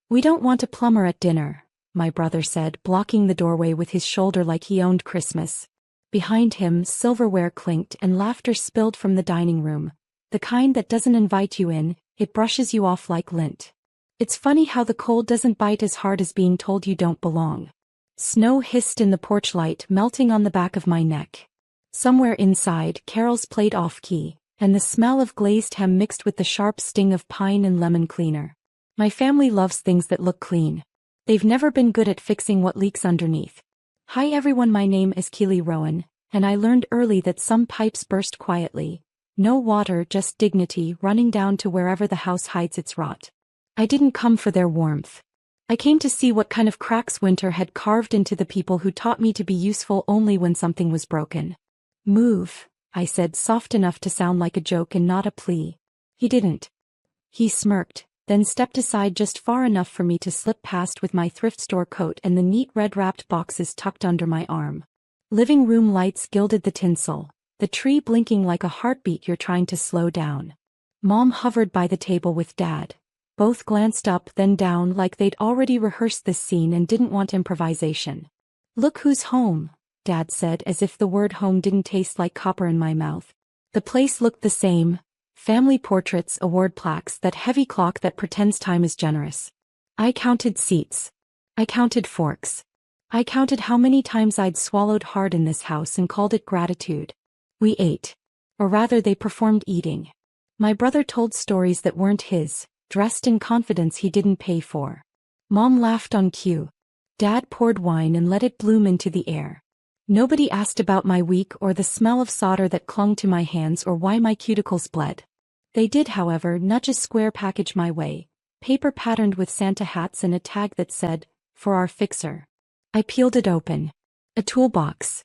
"We don't want a plumber at dinner," my brother said, blocking the doorway with his shoulder like he owned Christmas. Behind him, silverware clinked and laughter spilled from the dining room. The kind that doesn't invite you in, it brushes you off like lint. It's funny how the cold doesn't bite as hard as being told you don't belong. Snow hissed in the porch light, melting on the back of my neck. Somewhere inside, carols played off-key, and the smell of glazed ham mixed with the sharp sting of pine and lemon cleaner. My family loves things that look clean. They've never been good at fixing what leaks underneath. "Hi everyone, my name is Keely Rowan, and I learned early that some pipes burst quietly. No water, just dignity running down to wherever the house hides its rot. I didn't come for their warmth. I came to see what kind of cracks winter had carved into the people who taught me to be useful only when something was broken." "Move," I said, soft enough to sound like a joke and not a plea. He didn't. He smirked, then stepped aside just far enough for me to slip past with my thrift store coat and the neat red-wrapped boxes tucked under my arm. Living room lights gilded the tinsel, the tree blinking like a heartbeat you're trying to slow down. Mom hovered by the table with Dad. Both glanced up then down like they'd already rehearsed this scene and didn't want improvisation. "Look who's home," Dad said, as if the word home didn't taste like copper in my mouth. The place looked the same. Family portraits, award plaques, that heavy clock that pretends time is generous. I counted seats. I counted forks. I counted how many times I'd swallowed hard in this house and called it gratitude. We ate. Or rather, they performed eating. My brother told stories that weren't his, dressed in confidence he didn't pay for. Mom laughed on cue. Dad poured wine and let it bloom into the air. Nobody asked about my week or the smell of solder that clung to my hands or why my cuticles bled. They did, however, nudge a square package my way, paper patterned with Santa hats and a tag that said, "For our fixer." I peeled it open. A toolbox.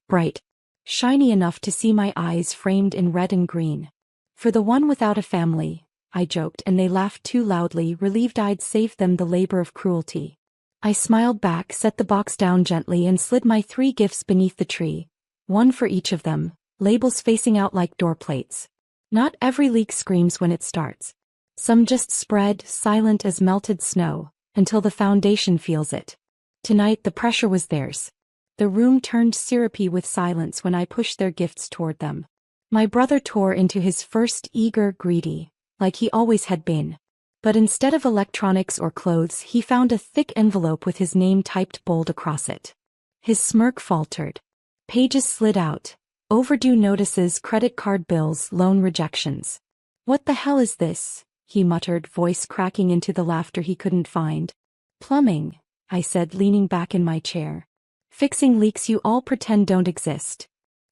Bright. Shiny enough to see my eyes framed in red and green. "For the one without a family," I joked, and they laughed too loudly, relieved I'd saved them the labor of cruelty. I smiled back, set the box down gently and slid my 3 gifts beneath the tree, one for each of them, labels facing out like door plates. Not every leak screams when it starts. Some just spread, silent as melted snow, until the foundation feels it. Tonight the pressure was theirs. The room turned syrupy with silence when I pushed their gifts toward them. My brother tore into his first, eager, greedy, like he always had been. But instead of electronics or clothes, he found a thick envelope with his name typed bold across it. His smirk faltered. Pages slid out. Overdue notices, credit card bills, loan rejections. "What the hell is this?" he muttered, voice cracking into the laughter he couldn't find. "Plumbing," I said, leaning back in my chair. "Fixing leaks you all pretend don't exist."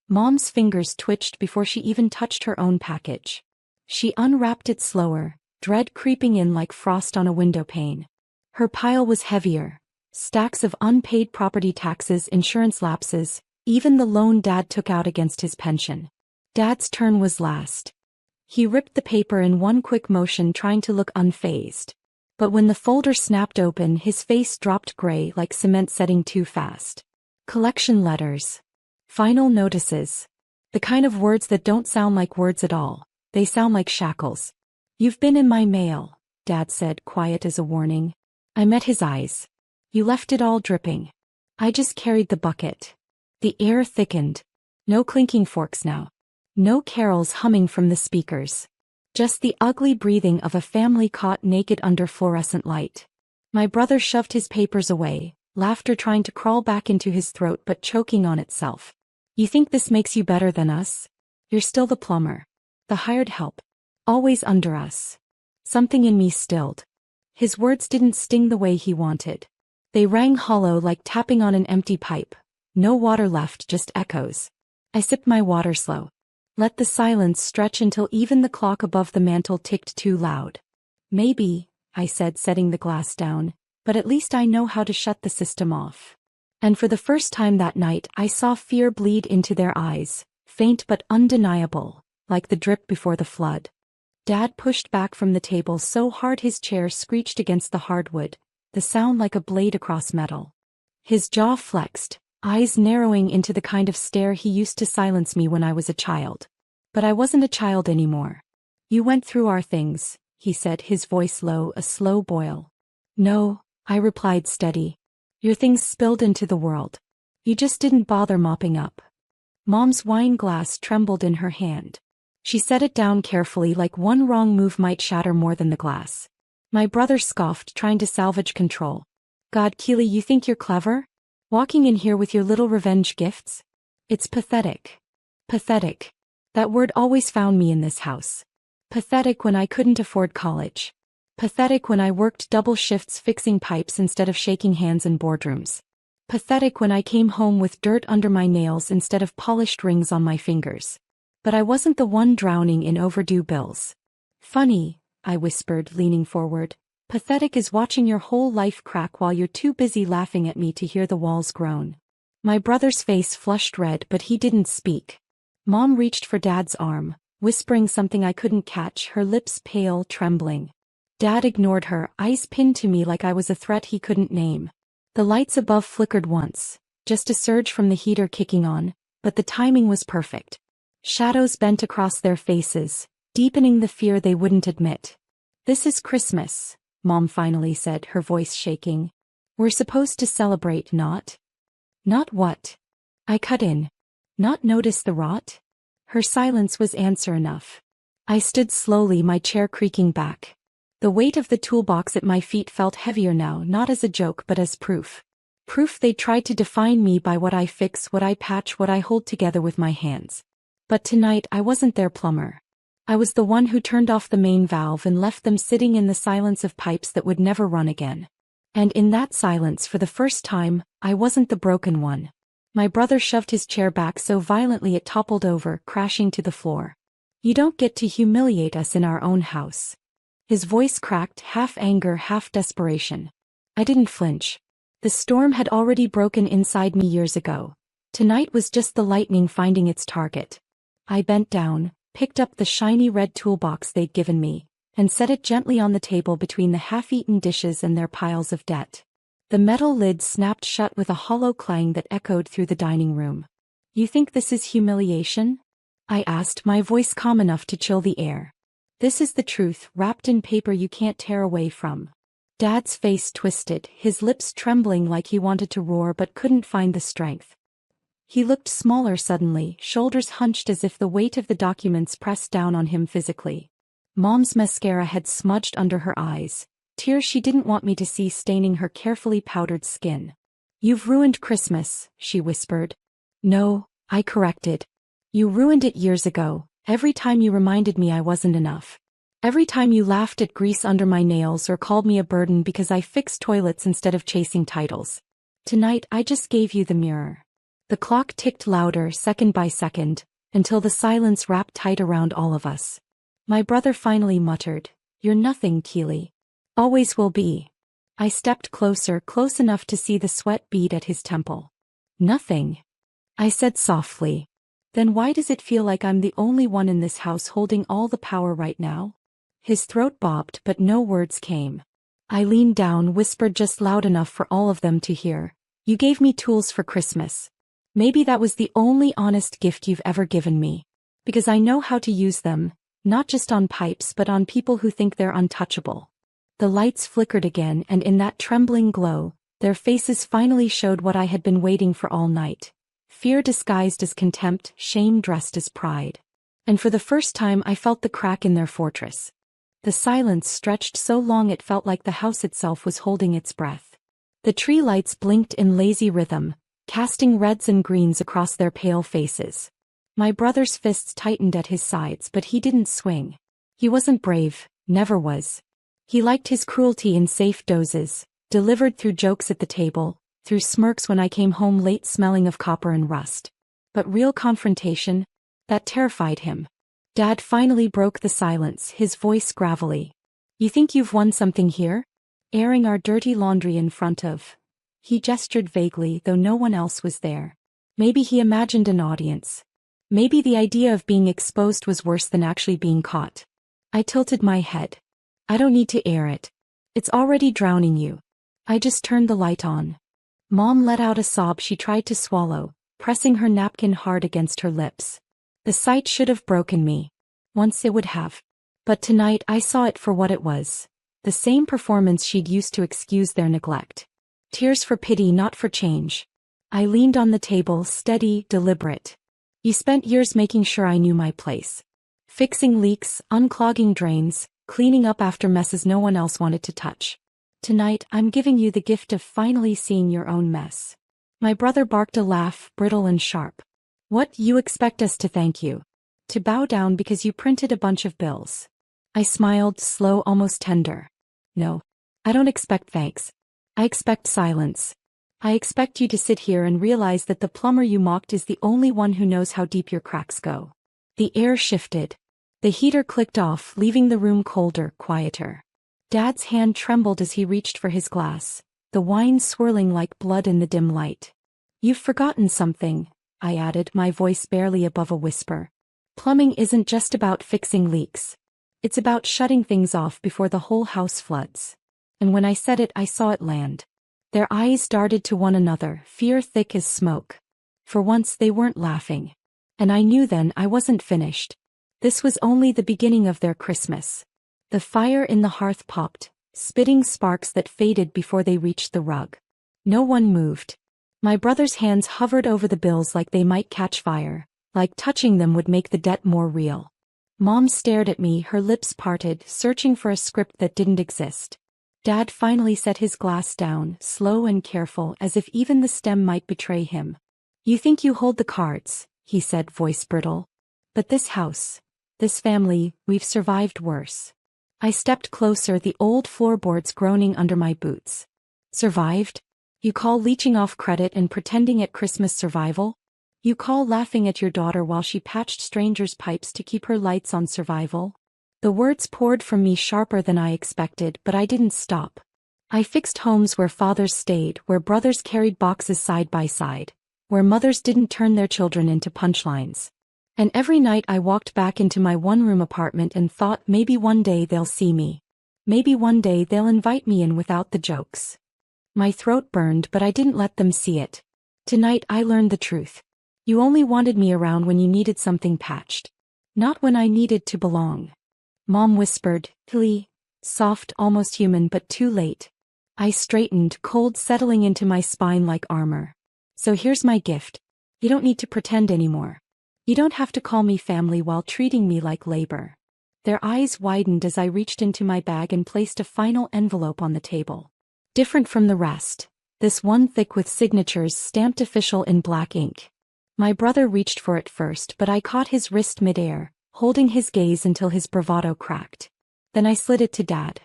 Mom's fingers twitched before she even touched her own package. She unwrapped it slower, dread creeping in like frost on a window pane. Her pile was heavier. Stacks of unpaid property taxes, insurance lapses, even the loan Dad took out against his pension. Dad's turn was last. He ripped the paper in one quick motion, trying to look unfazed. But when the folder snapped open, his face dropped gray like cement setting too fast. Collection letters. Final notices. The kind of words that don't sound like words at all. They sound like shackles. "You've been in my mail," Dad said, quiet as a warning. I met his eyes. "You left it all dripping." I just carried the bucket. The air thickened. No clinking forks now. No carols humming from the speakers. Just the ugly breathing of a family caught naked under fluorescent light. My brother shoved his papers away, laughter trying to crawl back into his throat but choking on itself. "You think this makes you better than us? You're still the plumber. The hired help. Always under us." Something in me stilled. His words didn't sting the way he wanted. They rang hollow like tapping on an empty pipe. No water left, just echoes. I sipped my water slow. Let the silence stretch until even the clock above the mantel ticked too loud. "Maybe," I said, setting the glass down, "but at least I know how to shut the system off." And for the first time that night I saw fear bleed into their eyes, faint but undeniable, like the drip before the flood. Dad pushed back from the table so hard his chair screeched against the hardwood, the sound like a blade across metal. His jaw flexed, eyes narrowing into the kind of stare he used to silence me when I was a child. But I wasn't a child anymore. "You went through our things," he said, his voice low, a slow boil. No, I replied steady. Your things spilled into the world. You just didn't bother mopping up. Mom's wine glass trembled in her hand. She set it down carefully like one wrong move might shatter more than the glass. My brother scoffed, trying to salvage control. God, Keely, you think you're clever? Walking in here with your little revenge gifts? It's pathetic. Pathetic. That word always found me in this house. Pathetic when I couldn't afford college. Pathetic when I worked double shifts fixing pipes instead of shaking hands in boardrooms. Pathetic when I came home with dirt under my nails instead of polished rings on my fingers. But I wasn't the one drowning in overdue bills. Funny, I whispered, leaning forward. Pathetic is watching your whole life crack while you're too busy laughing at me to hear the walls groan. My brother's face flushed red, but he didn't speak. Mom reached for Dad's arm, whispering something I couldn't catch, her lips pale, trembling. Dad ignored her, eyes pinned to me like I was a threat he couldn't name. The lights above flickered once, just a surge from the heater kicking on, but the timing was perfect. Shadows bent across their faces, deepening the fear they wouldn't admit. This is Christmas, Mom finally said, her voice shaking. We're supposed to celebrate, not? Not what? I cut in. Not notice the rot? Her silence was answer enough. I stood slowly, my chair creaking back. The weight of the toolbox at my feet felt heavier now, not as a joke but as proof. Proof they tried to define me by what I fix, what I patch, what I hold together with my hands. But tonight I wasn't their plumber. I was the one who turned off the main valve and left them sitting in the silence of pipes that would never run again. And in that silence, for the first time, I wasn't the broken one. My brother shoved his chair back so violently it toppled over, crashing to the floor. You don't get to humiliate us in our own house. His voice cracked, half anger, half desperation. I didn't flinch. The storm had already broken inside me years ago. Tonight was just the lightning finding its target. I bent down, picked up the shiny red toolbox they'd given me, and set it gently on the table between the half-eaten dishes and their piles of debt. The metal lid snapped shut with a hollow clang that echoed through the dining room. You think this is humiliation? I asked, my voice calm enough to chill the air. This is the truth, wrapped in paper you can't tear away from. Dad's face twisted, his lips trembling like he wanted to roar but couldn't find the strength. He looked smaller suddenly, shoulders hunched as if the weight of the documents pressed down on him physically. Mom's mascara had smudged under her eyes, tears she didn't want me to see staining her carefully powdered skin. You've ruined Christmas, she whispered. No, I corrected. You ruined it years ago, every time you reminded me I wasn't enough. Every time you laughed at grease under my nails or called me a burden because I fixed toilets instead of chasing titles. Tonight I just gave you the mirror. The clock ticked louder, second by second, until the silence wrapped tight around all of us. My brother finally muttered, You're nothing, Keely. Always will be. I stepped closer, close enough to see the sweat bead at his temple. Nothing. I said softly. Then why does it feel like I'm the only one in this house holding all the power right now? His throat bobbed, but no words came. I leaned down, whispered just loud enough for all of them to hear. You gave me tools for Christmas. Maybe that was the only honest gift you've ever given me. Because I know how to use them, not just on pipes but on people who think they're untouchable. The lights flickered again, and in that trembling glow, their faces finally showed what I had been waiting for all night. Fear disguised as contempt, shame dressed as pride. And for the first time I felt the crack in their fortress. The silence stretched so long it felt like the house itself was holding its breath. The tree lights blinked in lazy rhythm, casting reds and greens across their pale faces. My brother's fists tightened at his sides, but he didn't swing. He wasn't brave, never was. He liked his cruelty in safe doses, delivered through jokes at the table, through smirks when I came home late smelling of copper and rust. But real confrontation, that terrified him. Dad finally broke the silence, his voice gravelly. You think you've won something here? Airing our dirty laundry in front of... He gestured vaguely, though no one else was there. Maybe he imagined an audience. Maybe the idea of being exposed was worse than actually being caught. I tilted my head. I don't need to air it. It's already drowning you. I just turned the light on. Mom let out a sob she tried to swallow, pressing her napkin hard against her lips. The sight should have broken me. Once it would have. But tonight I saw it for what it was. the same performance she'd used to excuse their neglect. Tears for pity, not for change. I leaned on the table, steady, deliberate. You spent years making sure I knew my place. Fixing leaks, unclogging drains, cleaning up after messes no one else wanted to touch. Tonight, I'm giving you the gift of finally seeing your own mess. My brother barked, a laugh, brittle and sharp. What, you expect us to thank you? To bow down because you printed a bunch of bills? I smiled, slow, almost tender. No. I don't expect thanks. I expect silence. I expect you to sit here and realize that the plumber you mocked is the only one who knows how deep your cracks go. The air shifted. The heater clicked off, leaving the room colder, quieter. Dad's hand trembled as he reached for his glass, the wine swirling like blood in the dim light. You've forgotten something, I added, my voice barely above a whisper. Plumbing isn't just about fixing leaks. It's about shutting things off before the whole house floods. And when I said it, I saw it land. Their eyes darted to one another, fear thick as smoke. For once they weren't laughing. And I knew then I wasn't finished. This was only the beginning of their Christmas. The fire in the hearth popped, spitting sparks that faded before they reached the rug. No one moved. My brother's hands hovered over the bills like they might catch fire, like touching them would make the debt more real. Mom stared at me, her lips parted, searching for a script that didn't exist. Dad finally set his glass down, slow and careful, as if even the stem might betray him. You think you hold the cards, he said, voice brittle. But this house, this family, we've survived worse. I stepped closer, the old floorboards groaning under my boots. Survived? You call leeching off credit and pretending at Christmas survival? You call laughing at your daughter while she patched strangers' pipes to keep her lights on survival? The words poured from me sharper than I expected, but I didn't stop. I fixed homes where fathers stayed, where brothers carried boxes side by side, where mothers didn't turn their children into punchlines. And every night I walked back into my one-room apartment and thought, maybe one day they'll see me. Maybe one day they'll invite me in without the jokes. My throat burned, but I didn't let them see it. Tonight I learned the truth. You only wanted me around when you needed something patched. Not when I needed to belong. Mom whispered, "Tilly," soft, almost human, but too late. I straightened, cold settling into my spine like armor. So here's my gift. You don't need to pretend anymore. You don't have to call me family while treating me like labor. Their eyes widened as I reached into my bag and placed a final envelope on the table. Different from the rest. This one thick with signatures stamped official in black ink. My brother reached for it first, but I caught his wrist midair, holding his gaze until his bravado cracked. Then I slid it to Dad.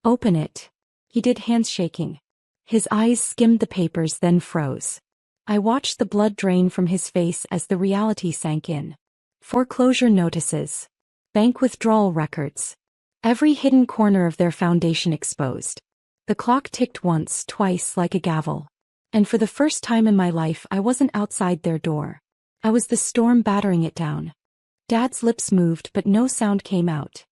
Open it. He did, hands shaking. His eyes skimmed the papers, then froze. I watched the blood drain from his face as the reality sank in. Foreclosure notices. Bank withdrawal records. Every hidden corner of their foundation exposed. The clock ticked once, twice, like a gavel. And for the first time in my life I wasn't outside their door. I was the storm battering it down. Dad's lips moved, but no sound came out.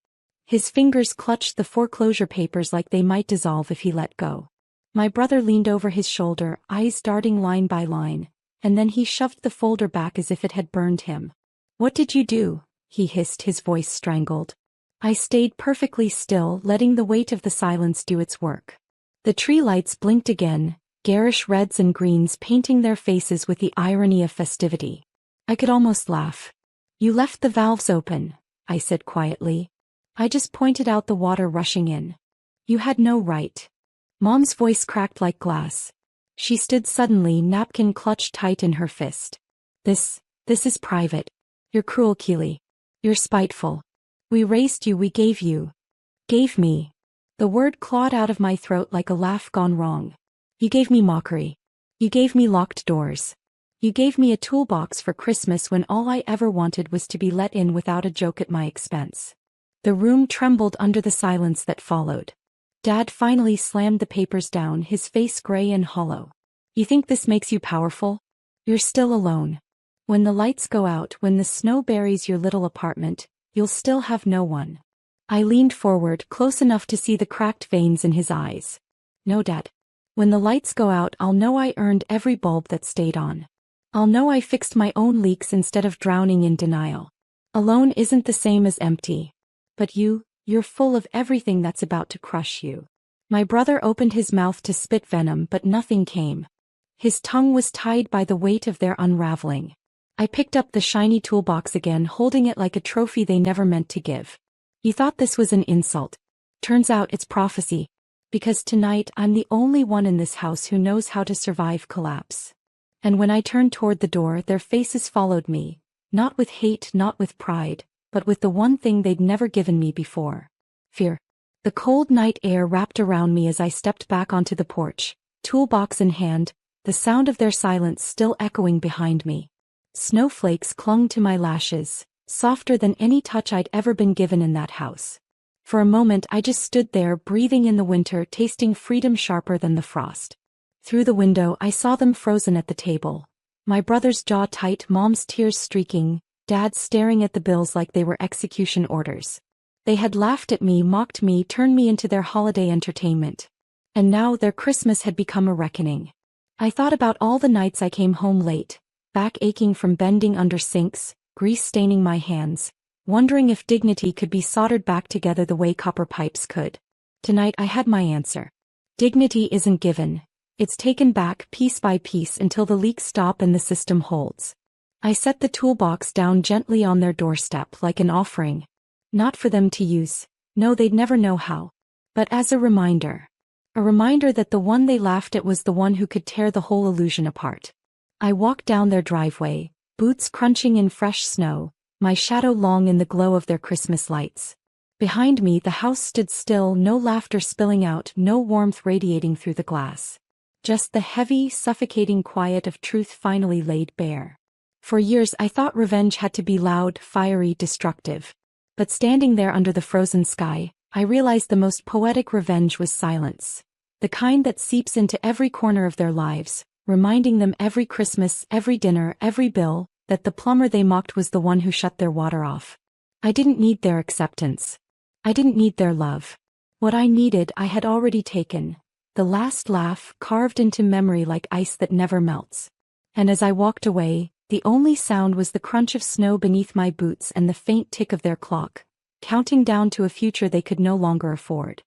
His fingers clutched the foreclosure papers like they might dissolve if he let go. My brother leaned over his shoulder, eyes darting line by line, and then he shoved the folder back as if it had burned him. What did you do? He hissed, his voice strangled. I stayed perfectly still, letting the weight of the silence do its work. The tree lights blinked again, garish reds and greens painting their faces with the irony of festivity. I could almost laugh. You left the valves open, I said quietly. I just pointed out the water rushing in. You had no right. Mom's voice cracked like glass. She stood suddenly, napkin clutched tight in her fist. This is private. You're cruel, Keely. You're spiteful. We raised you, we gave you. Gave me. The word clawed out of my throat like a laugh gone wrong. You gave me mockery. You gave me locked doors. You gave me a toolbox for Christmas when all I ever wanted was to be let in without a joke at my expense. The room trembled under the silence that followed. Dad finally slammed the papers down, his face gray and hollow. You think this makes you powerful? You're still alone. When the lights go out, when the snow buries your little apartment, you'll still have no one. I leaned forward, close enough to see the cracked veins in his eyes. No, Dad. When the lights go out, I'll know I earned every bulb that stayed on. I'll know I fixed my own leaks instead of drowning in denial. Alone isn't the same as empty. But you You're full of everything that's about to crush you. My brother opened his mouth to spit venom, but nothing came. His tongue was tied by the weight of their unraveling. I picked up the shiny toolbox again, holding it like a trophy they never meant to give. You thought this was an insult. Turns out it's prophecy. Because tonight I'm the only one in this house who knows how to survive collapse. And when I turned toward the door, their faces followed me, not with hate, not with pride, but with the one thing they'd never given me before: fear. The cold night air wrapped around me as I stepped back onto the porch, toolbox in hand, the sound of their silence still echoing behind me. Snowflakes clung to my lashes, softer than any touch I'd ever been given in that house. For a moment I just stood there, breathing in the winter, tasting freedom sharper than the frost. Through the window I saw them frozen at the table, my brother's jaw tight, mom's tears streaking, dad's staring at the bills like they were execution orders. They had laughed at me, mocked me, turned me into their holiday entertainment. And now their Christmas had become a reckoning. I thought about all the nights I came home late, back aching from bending under sinks, grease staining my hands, wondering if dignity could be soldered back together the way copper pipes could. Tonight I had my answer. Dignity isn't given. It's taken back piece by piece until the leaks stop and the system holds. I set the toolbox down gently on their doorstep like an offering. Not for them to use, no, they'd never know how. But as a reminder. A reminder that the one they laughed at was the one who could tear the whole illusion apart. I walked down their driveway, boots crunching in fresh snow, my shadow long in the glow of their Christmas lights. Behind me the house stood still, no laughter spilling out, no warmth radiating through the glass. Just the heavy, suffocating quiet of truth finally laid bare. For years I thought revenge had to be loud, fiery, destructive. But standing there under the frozen sky, I realized the most poetic revenge was silence. The kind that seeps into every corner of their lives, reminding them every Christmas, every dinner, every bill, that the plumber they mocked was the one who shut their water off. I didn't need their acceptance. I didn't need their love. What I needed I had already taken. The last laugh, carved into memory like ice that never melts. And as I walked away, the only sound was the crunch of snow beneath my boots and the faint tick of their clock, counting down to a future they could no longer afford.